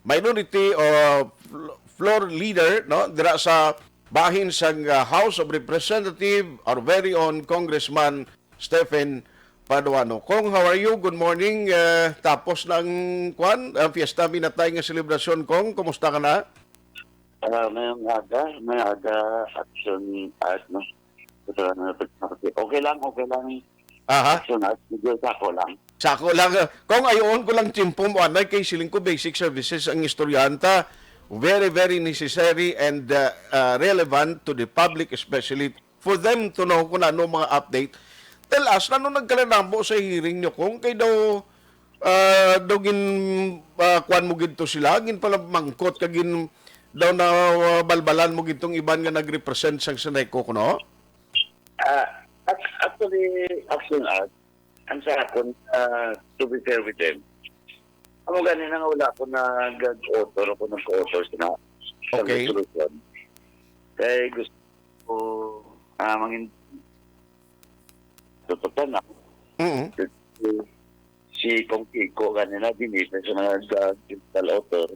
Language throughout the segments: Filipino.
minority o floor leader no dira sa bahin sa House of Representative, our very own Congressman Stephen Paduano. Kong, how are you? Good morning. Tapos ng fiesta minatay nga selebrasyon, Kong. Kumusta ka na? May aga, action at no. Okay lang. Aha. Action at medyo sako lang. Sako lang. Kung ayon ko lang timpom o anay kay siling ko basic services ang istoryanta. Very, very necessary and relevant to the public, especially for them to know kung ano mga update. Tell us, ano nagkalanambo sa hearing nyo kung kay daw gin kuan mo ginto sila, gin pala mangkot kagin daw na balbalan mo gintong iban nga nagrepresent sa CENECO kuno? Actually, action at ang sa akon, to be fair with them, amo ganin nga wala ko na gag-author ako ng co-author na Okay. resolution. Kaya gusto ko mangin tutupan na si Cong kanina dinita sa mga digital author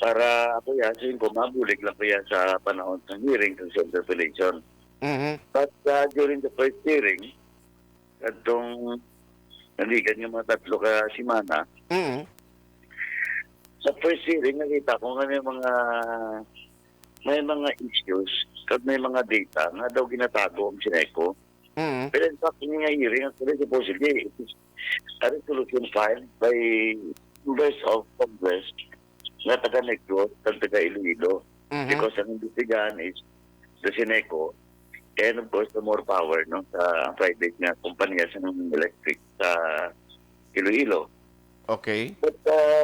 para ako yasin ko mabulig lang ko yan sa panahon ng hearing ng self-revelation. But during the first hearing, katong naligan yung mga tatlo ka simana, sa first hearing, nakita ko nga may mga issues at may mga data nga daw ginatago ang CENECO. Pero in fact, yung nga hearing, actually, supposedly, it is a resolution filed by members of Congress na taga-Negros at taga-Iloilo. Because ang investigahan is the CENECO and of course, the more power no, sa private nga kumpanya sa electric sa Iloilo. Okay. But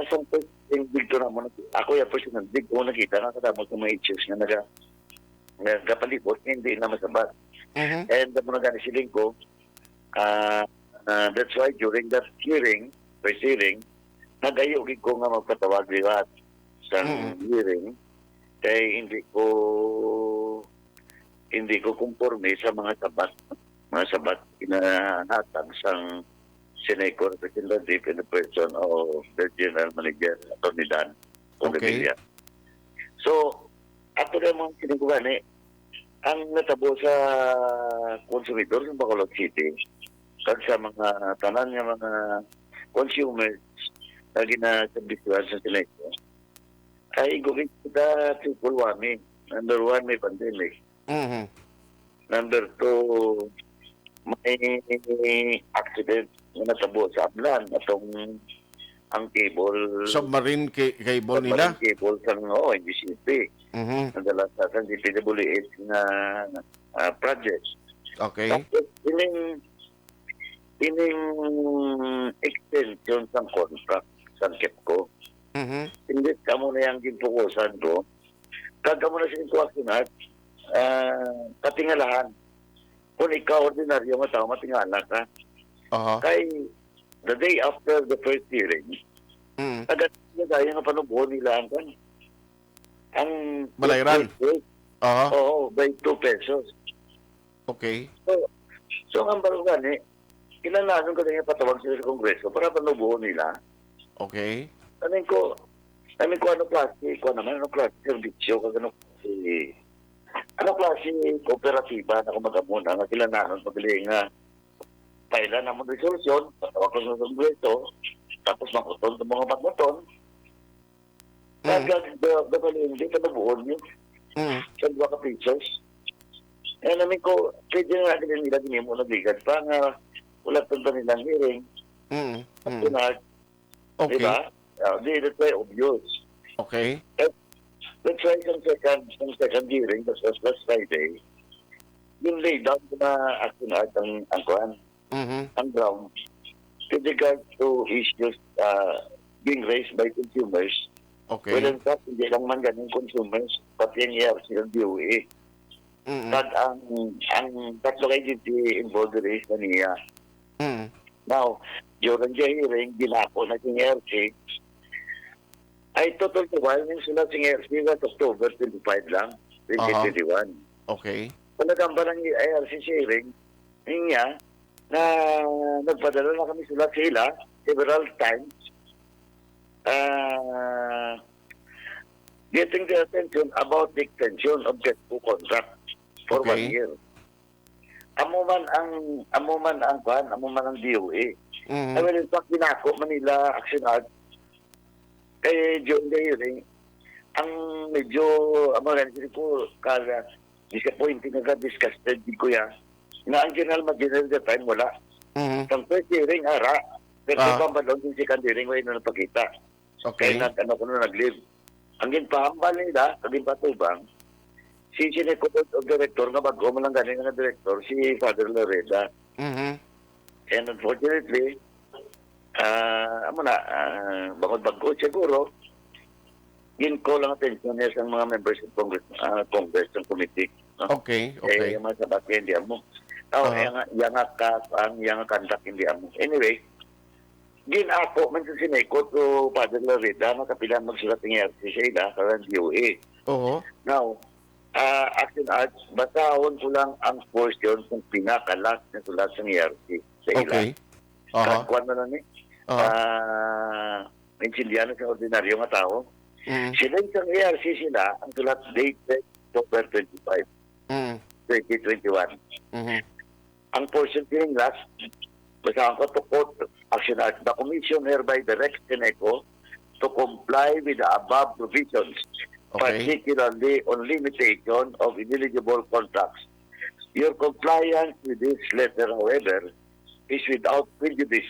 some thing dito naman, ako yung personal, big ko nakita na katapos ng mga issues na nagkapalipot, hindi na masabat. And the mga ganisiling ko, that's why during that hearing, first hearing, nagayogin ko nga magpatawag liwat sa hearing, kaya hindi ko conforme sa mga sabat inahatag sang CENECO representative in the person of the General Manager, Atty. Dan Pondevilla. Okay. So, ako naman kinikuhan ang natabo sa konsumedor ng Bacolod City, kag sa mga tanan nga mga consumers na ginasabisuan sa CENECO, ay gawin kita triple warming. Number one, may pandemic. Number two, may accident na natabo sa Ablan atong ang cable Submarine cable nila. cable sa NGCP nadala sa DPWH na project. Okay. Tapos ining extension sa contract sa KEPCO, hindi ka mo na yung ginpukusan ko kagka mo na siya katingalahan. Kung ikaw ordinaryo nga tao, matingala ka. Kay the day after the first hearing, agad na tayo nga panubuhon nila ang Balayran. Oo, by 2 pesos. Okay. So ang barugan kinalanon ko na yung patawag sila sa Kongreso para panubuhon nila. Okay. Amin ko ano klase servicio, ano klase kooperatiba na kumagamuna nga kilalanon pagli nga pailan namang resolusyon, patawag ko sa Kongreso, tapos makutol ng mga pagmuton. Hindi ka nabuon yun. Sa 2 pesos. Eh, namin ko, pwede na natin nila ginimo na bigat pa nga ulat pa nilang hearing. Okay. Diba? That's why obvious. Okay. That's why some second hearing, that was last Friday, yung lay down ko na action at ang ground with regard to issues being raised by consumers. Okay. Well, in fact, hindi lang man ganun consumers, pati ang ERC ng DOE. At ang tatlo kay GT involved rin na niya. Now, during the hearing, ginako na yung ERC, ay total to while yung sila sa ERC was October 25 lang, 2021. Okay. Kung nagamba ng ERC hearing, niya, na nagpadala na kami sila several times uh, getting the attention about the extension of KEPCO contract for 1 Okay. year. Amuman ang DOA. Mhm. Well, in fact, ginako Manila Aksyon Hotline during the hearing, ang medyo, ko, kala, disappointing na disgusted ko yan, na ang general manager that time, wala. Mhm. Ang first hearing, ara, pero Ah. pa balon yung second hearing, wala na napakita. Okay. Kaya ko na nag-live. Ang ginpahambal nila, ang ginpatubang, si CENECO of director, nga bago mo lang galing nga director, si Father Loreda. Mhm. And unfortunately, bangod bago siguro, ginko lang attention niya sa mga members ng Congress ng committee. No? Okay. Okay. Yung mga sabat hindi amo. Yang kandak hindi amo. Anyway, ginako man sa CENECO to Father Loreda, makapilang magsulat ng RC sa ila, karang DOA. Oo. Now, Action Act, basahon ko lang ang portion kung pinakalas na sulat sa ERC sa ila. Okay. Aha. Kagkuhan na lang maintindihan sa ordinaryo nga tao. Mhm. Sila isang ERC sila, ang sulat dated October 25, Mhm. 2021. Mhm. Ang portion pininglas, basahan ko to quote Action Act, the Commission hereby directs CENECO to comply with the above provisions, Okay. particularly on limitation of ineligible contracts. Your compliance with this letter, however, is without prejudice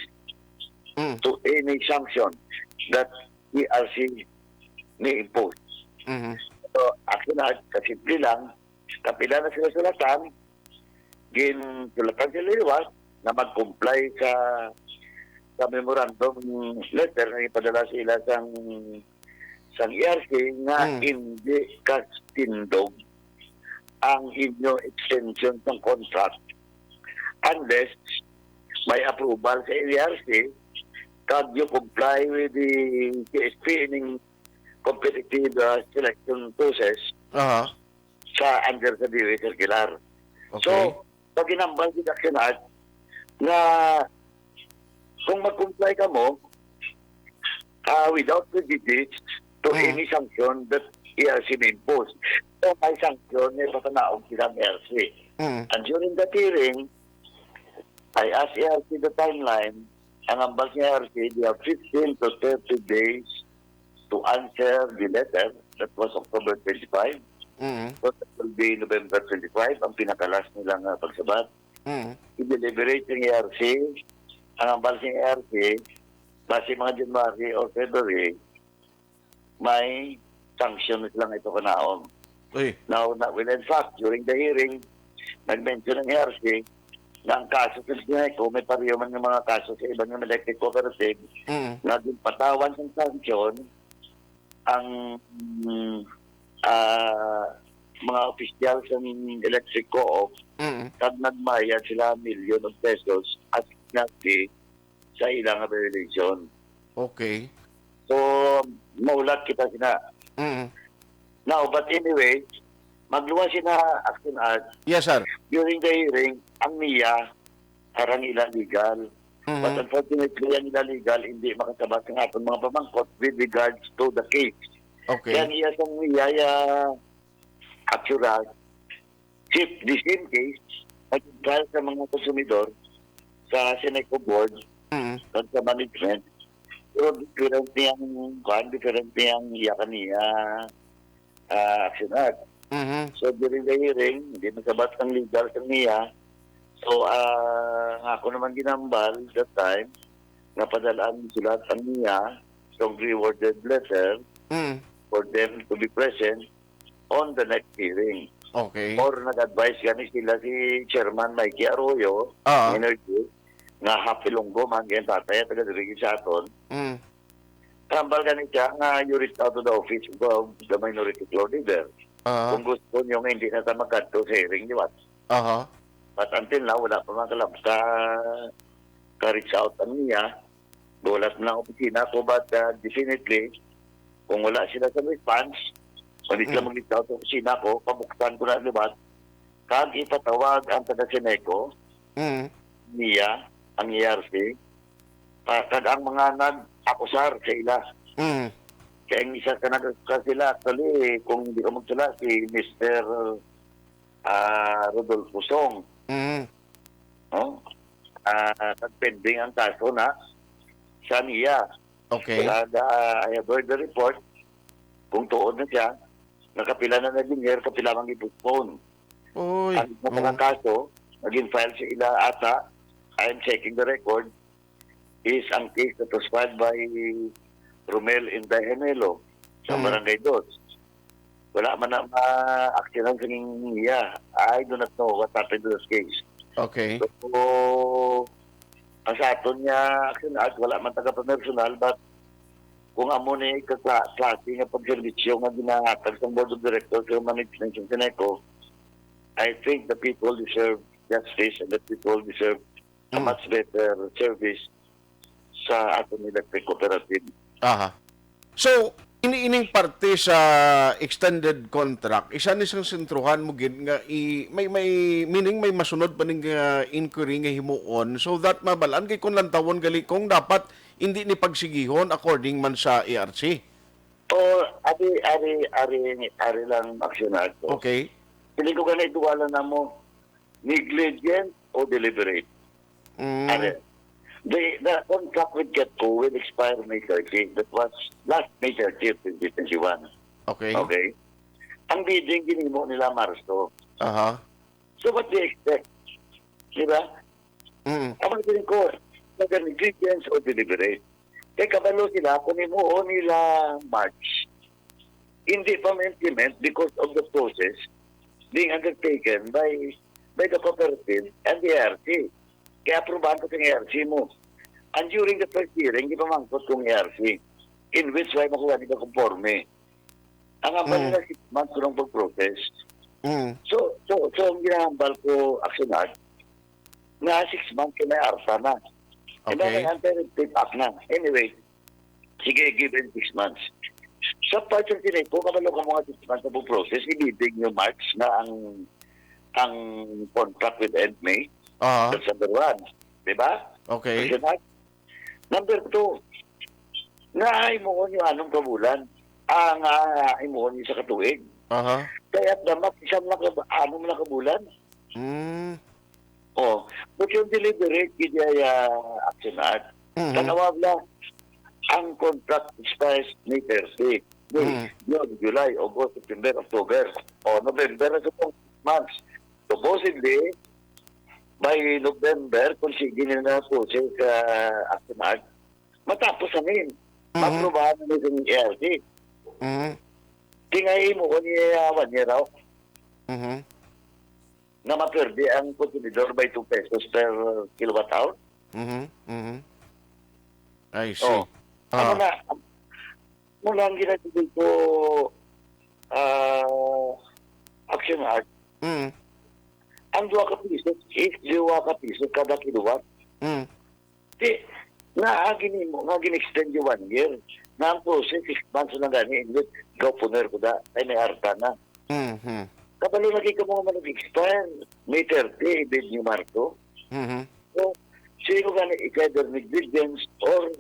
Mhm. to any sanction that ERC may impose. Mhm. So, Action Act, kasimple lang, kapila na sila sulatan, sulatan sila liwas na mag-comply sa memorandum letter na ipadala sila sa ERC nga hindi kastindog ang inyong extension ng contract unless may approval sa ERC kag you comply with the CSP in competitive selection process Aha. under sa DOA circular. Okay. So, pag inambal si Action Act na kung mag-comply ka mo without prejudice to any sanction that ERC may impose. So, may sanction na ipatanaog sila ng ERC. Mhm. And during that hearing, I asked ERC the timeline. Ang ambal ni ERC, they have 15 to 30 days to answer the letter. That was October 25. Mhm. So, that will be November 25, ang pinakalas nilang pagsabat. Mhm. I-deliberate ng ERC. Ang ambal ni ERC, base mga January or February, may sanction lang ito kanaong. Uy. Now, in fact, during the hearing, nag-mention ng ERC na ang kaso sa GIHAPON, may pariyo man ng mga kaso sa ibang ng electric cooperative, Mhm. na patawan ng sanction ang mga opisyal sa electric co-op Mhm. kag nagmayad sila million of pesos at nagdi sa ilang violation. Okay. So, maulat kita sina. Mhm. Now, but anyway, magluwa sina Action Act. Yes, sir. During the hearing, ang NIA, harang illegal. But Mhm. unfortunately, ang illegal, hindi makasabat ng atong mga pamangkot with regards to the case. Kaya Okay. niya sa NIA, actual, the same case, nag-trial sa mga konsumidor sa CENECO board Mhm. at sa management. Pero different niyang iyakan niya Action Act. Mhm. So during the hearing, hindi masabat ng legal sa niya. So ako naman ginambal that time, napadalaan sulat ang niya, strongly worded letter Mhm. for them to be present on the next hearing. Okay. Or nag-advise gani sila si Chairman Mikey Arroyo, Ah. Energy, nga hapilonggo man ganyan tatay, taga-dirigin sa aton. Mhm. Kambal gani siya nga you reached out to the office of the minority floor leader. Aha. Kung gusto nyo nga hindi na tayo magkanto sa hearing, di ba? Aha. But until now, wala pa mga kalab ka-reach out ang niya. Wala na ang opisina ko, but definitely, kung wala sila sa response, kung hindi sila mag-reach out sa opisina ko, pabuksan ko na, di ba? Kag ipatawag ang taga-CENECO, Mhm. niya, ang ERC, kag ang mga nag-akusar sa ila, Mm. Kaya ang isa ka na sila, actually, kung hindi ka magsala, si Mr. Rodolfo Song. Mm. No? Nagpending ang kaso na sa niya. Okay. Wala na, I have heard the report, kung tuod na siya, nakapila na nag-linger, kapila mang i-postpone. Uy. Ang kaso, naging file sa ila ata, I am checking the record, is ang case that was filed by Romel INDI sa Barangay Dos. Wala man na ma-actionan sa niya. I do not know what happened to this case. Okay. So, ang sa aton niya action at wala man taga-personal, but kung amo ni klase nga pagservisyo nga ginahatag sa Board of Directors sa management ng CENECO, I think the people deserve justice and the people deserve a much better service sa aton electric cooperative. Aha. So, iniining parte sa extended contract, isa ni sang sentruhan mo gid nga may meaning may masunod pa ning inquiry nga himuon so that mabalaan kay kun lantawon gali kung dapat hindi ni pagsigihon according man sa ERC. O, ari lang aksyonan ko. Okay. Pili ko ganit wala na mo negligent o deliberate. Ari. The contract with KEPCO will expire May 30. That was last May 30, 2021. Okay. Okay? Ang bidding ginimo nila Marso. Aha. So what do you expect? Diba? Ang mga ko, negligence o deliberate. Kaya kabalo sila, kung imuo nila March, hindi pa ma-implement because of the process being undertaken by the cooperative and the ERC. Kaya aprobahan ko ng ERC mo. And during the first hearing, di pa mangkot kong ERC, in which way makuha nila conforme. Ang hambal nila 6 months ko ng pag-process. So, ang ginahambal ko aksyonan, na 6 months ka na arsa na. And then, Okay. ang tip up na. Anyway, sige, given 6 months. Sa part of CENECO, kabalo ka mga 6 months na pag-process, ibibig nyo March na ang contract with EDME. Aha. That's number 1. Diba? Okay. Number 2, naay mo yung anong kabulan. Naay mo yung sa katuig. Aha. Kaya damat isang anong na kabulan. Oh, but yung deliberate kaya aksyonan. Kanawabla, ang contract expires May 30. Yun, July, August, September, October, o November na sa months. Supposedly, by November, kung sige nila na po sa aksyonan, matapos namin. Maprobahan namin sa ERC. Tingay mo ko niya 1 year raw na maperde ang konsumedor by 2 pesos per kilowatt hour. I see. Ano na, mula ang ginagawa ko aksyonan, ang 2 ka piso is 2 ka piso kada kilowatt. Di, gin-extend yung 1 year. Na ang process, 6 months na gani, English, puner ko da, ay may arta na. Kapalo lagi ka mga mag-expire, May 30, ibig ni Marco. So, sino gani, either negligence or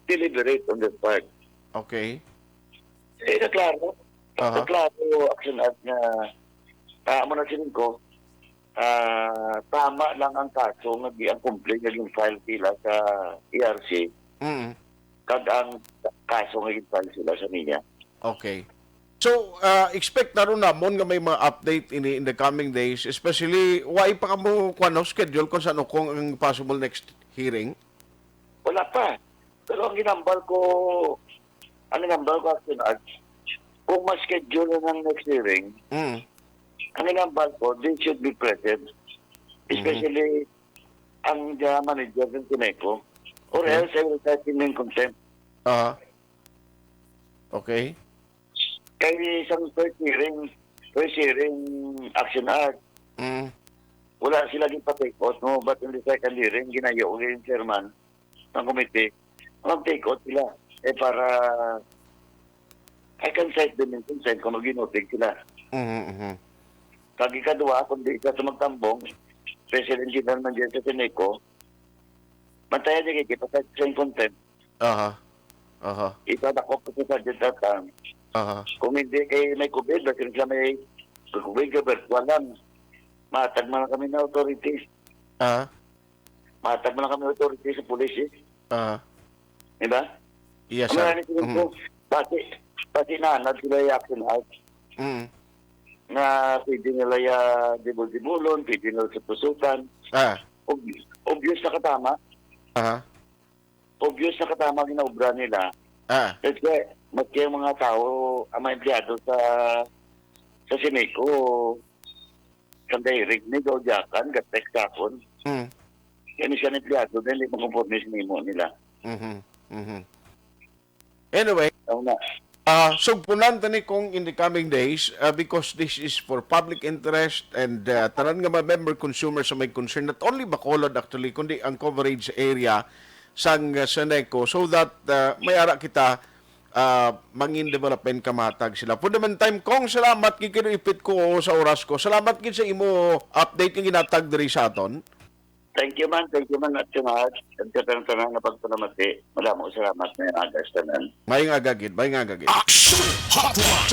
deliberate on that part. Okay. Naklaro. Naklaro, action at na, muna sinin ko, tama lang ang kaso ang complaint naging file sila sa ERC kada ang kaso naging file sila sa niya. Okay. So, expect na rin namon nga may mga update in the coming days, especially, why pa ka mo schedule kung saan kung ang possible next hearing? Wala pa. Pero ang ginambal ko action, kung ma-schedule na ng next hearing, ang ginambal ko, they should be present. Especially ang manager ng CENECO, or else I will cite him in contempt. Okay. Kaya isang first hearing action art. Wala sila din pa-take out, no? But in the second hearing, ginayo yung chairman ng committee, mag-take out sila. Para I can cite them in consent kung mag-inotig sila. Kagi kadua, kundi isa sa magtambong, President General Manager sa CENECO, mantayan niya kikita sa content. Aha. IPADAKOP ko sa dyan Aha. kung hindi kay may COVID, kasi sila may COVID ka, pero walang matag man lang kami na authorities. Ah. Matag man lang kami authorities sa police. Ah. Diba? Yes, Ang sir. maraming sila po, pati nanad sila yung action out Mm. na pwede nila yung dibol-dibulon, pwede nila sa pusukan. Ah. Obvious na katama. Aha. Obvious na katama ang inaubra nila. Ah. Kasi maski yung mga tao, ang mga empleyado sa CENECO, sa direct ni Gaudiakan, gatek sakon. Mm. Yan siya ng empleyado, dahil hindi makompormis nimo nila. Mhm. Mhm. Anyway, Ang na, sugpunan tani kong in the coming days because this is for public interest and tanan nga mga member consumers sa may concern not only Bacolod actually kundi ang coverage area sang CENECO so that may ara kita mangin development kamatag sila. For the meantime, Kong, salamat gid kini ipit ko sa oras ko. Salamat gid sa imo update nga ginatag diri sa aton. thank you man, at sumahat. At katanang na pagpalamati. Maraming salamat na yung agas tanan. May nga gagid, may nga gagid. Aksyon Hotline.